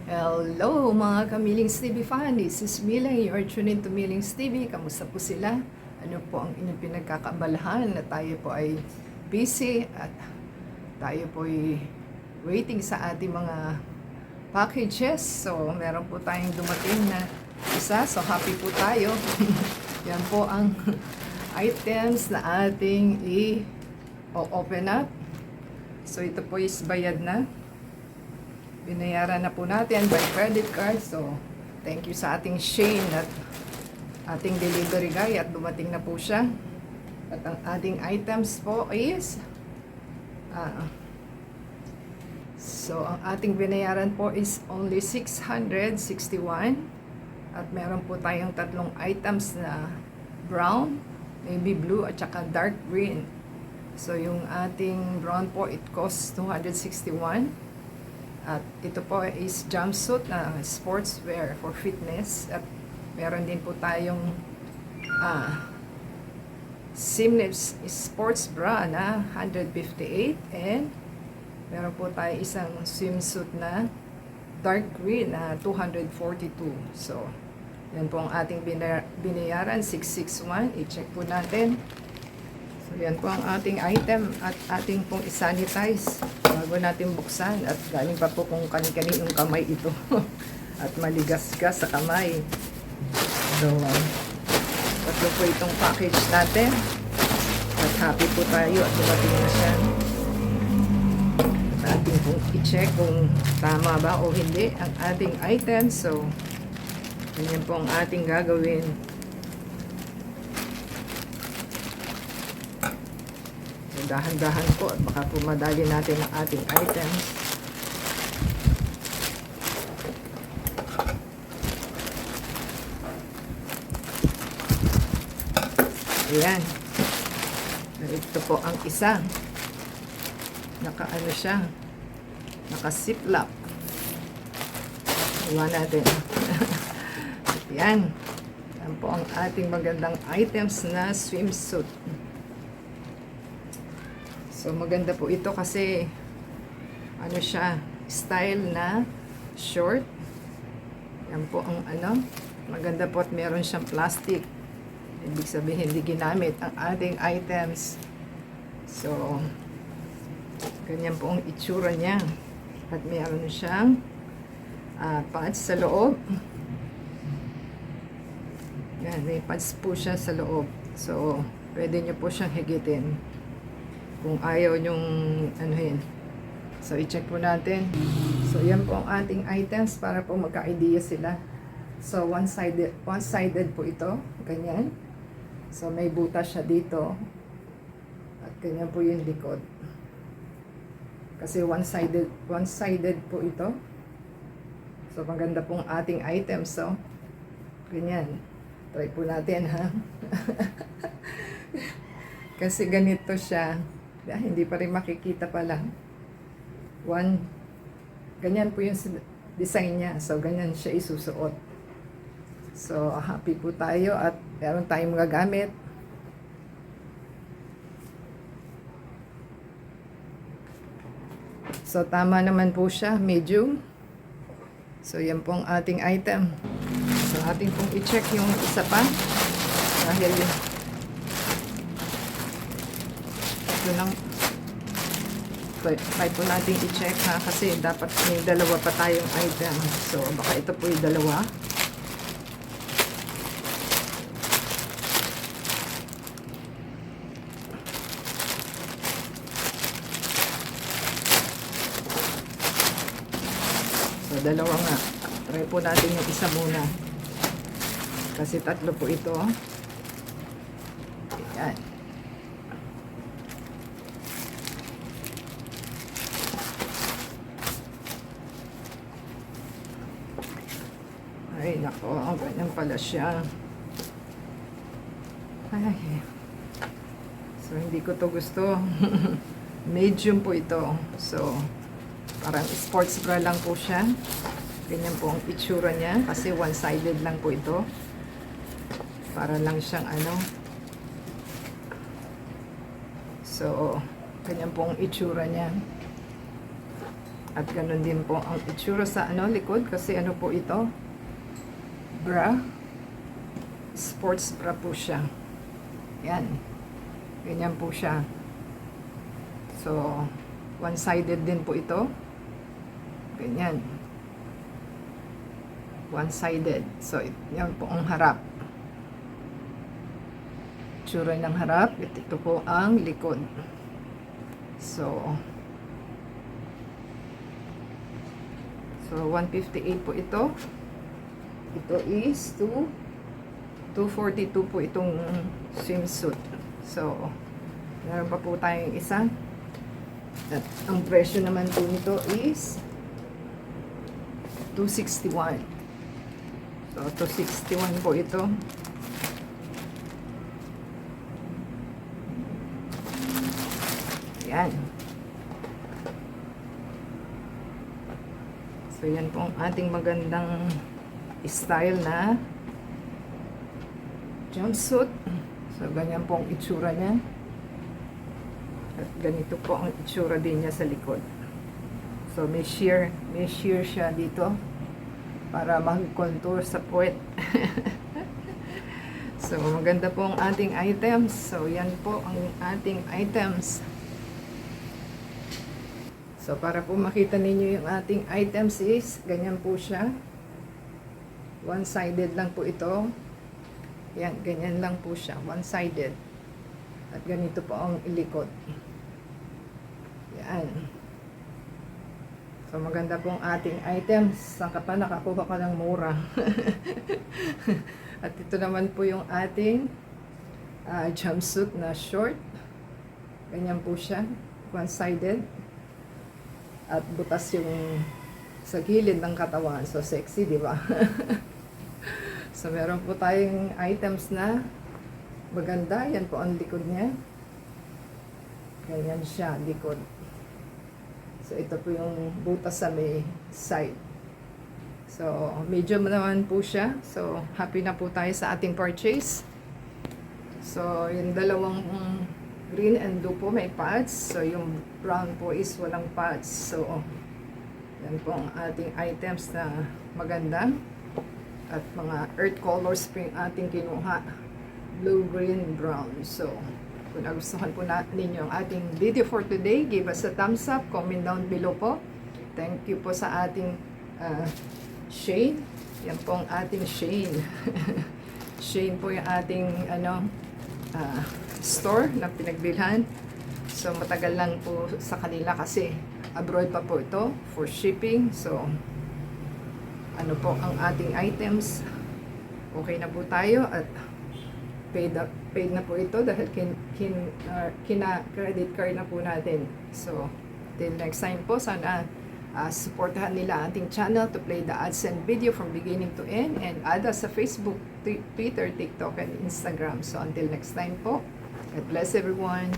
Hello mga Kamilings TV fan, this is Miling, you are tuning to Milings TV. Kamusta po sila? Ano po ang inyong pinagkakaabalahan na tayo po ay busy at tayo po ay waiting sa ating mga packages. So meron po tayong dumating na isa, so happy po tayo. Yan po ang items na ating i-open up. So ito po is bayad na. Binayaran na po natin by credit card. So, thank you sa ating Shane at ating delivery guy at dumating na po siya. At ang ating items po is so, ang ating binayaran po is only 661 at meron po tayong tatlong items na brown, navy blue at saka dark green. So, yung ating brown po, it costs 261. At ito po is jumpsuit na sportswear for fitness. At meron din po tayong seamless sports bra na 158. And meron po tayo isang swimsuit na dark green na 242. So, yan po ang ating binayaran, 661. I-check po natin. So, yan po ang ating item at ating pong isanitize bago natin buksan at galing pa po kung kani-kaninong kamay ito at maligasgas sa kamay. So, tatlo po itong package natin at happy po tayo at dumating na siya. At ating pong i-check kung tama ba o hindi ang ating item. So, ganyan po ang ating gagawin. Dahan-dahan po at baka po madali natin ang ating items. Ayan. Ito po ang isa. Naka-ano siya. Naka-ziplock. Iwan natin. Ayan. Yan po ang ating magandang items na swimsuit. So, maganda po ito kasi ano siya, style na short. Yan po ang ano, maganda po at meron siyang plastic. Ibig sabihin, hindi ginamit ang ating items. So, ganyan po ang itsura niya. At meron siyang pads sa loob. Yan, may pads po siya sa loob. So, pwede nyo po siyang higitin kung ayaw nyong anuhin. So, i-check po natin. So, yan po ang ating items para po magka-idea sila. So, one-sided po ito. Ganyan. So, may butas siya dito. At ganyan po yung likod. Kasi one-sided po ito. So, maganda pong ating items. So, ganyan. Try po natin, ha? Kasi ganito siya. Hindi pa rin makikita pala. Ganyan po yung design niya. So, ganyan siya isusuot. So, happy po tayo at meron tayong magagamit. So, tama naman po siya. Medium. So, yan po ang ating item. So, ating pong i-check yung isa pa. Dahil ito lang. Try po natin i-check, ha, kasi dapat may dalawa pa tayong item. So, baka ito po yung dalawa. So, dalawa nga. Try po natin yung isa muna. Kasi tatlo po ito. Ayan. Ay, nako, ganyan pala siya. Ay. So, hindi ko to gusto. Medium po ito. So, parang sports bra lang po siya. Ganyan po ang itsura niya. Kasi one-sided lang po ito. Para lang siyang ano. So, ganyan po ang itsura niya. At ganun din po ang itsura sa likod kasi ano po ito? Bra. Sports bra po siya. Yan. Ganyan po siya. So, one-sided din po ito. Ganyan. One-sided. So, yan po ang harap. Itsura ng harap. Ito po ang likod. So 158 po ito. Ito is 242 po itong swimsuit. So, meron pa po tayong isa. At ang presyo naman po nito is 261. So, 261 po ito. Yan. So, yan po ang ating magandang style na jumpsuit. So, ganyan po ang itsura niya. At ganito po ang itsura din niya sa likod. So, may sheer siya dito para mag-contour sa puwet. So, maganda po ang ating items. So, yan po ang ating items. So, para po makita ninyo yung ating items is, ganyan po siya. One-sided lang po ito. Yan, ganyan lang po siya. One-sided. At ganito po ang ilikod. Yan. So, maganda po ang ating items. Saan ka pa nakakuha ka ng mura. At ito naman po yung ating jumpsuit na short. Ganyan po siya. One-sided. At butas yung sa gilid ng katawan. So, sexy, di ba? So, meron po tayong items na maganda. Yan po ang likod niya. Ganyan siya, likod. So, ito po yung butas sa may side. So, medium naman po siya. So, happy na po tayo sa ating purchase. So, yung dalawang green and blue po may pads. So, yung brown po is walang pads. So, yan po ang ating items na maganda. At mga earth colors po yung ating kinuha. Blue, green, brown. So, kung nagustuhan po ninyo ang ating video for today, give us a thumbs up, comment down below po. Thank you po sa ating Shane. Yan po ang ating Shane. Shane po yung ating store na pinagbilhan. So, matagal lang po sa kanila kasi abroad pa po ito for shipping. So, ano po ang ating items. Okay na po tayo at paid na po ito dahil kina-credit card na po natin. So, till next time po, sana supportahan nila ating channel to play the ads and video from beginning to end and add us sa Facebook, Twitter, TikTok, and Instagram. So, until next time po, God bless everyone.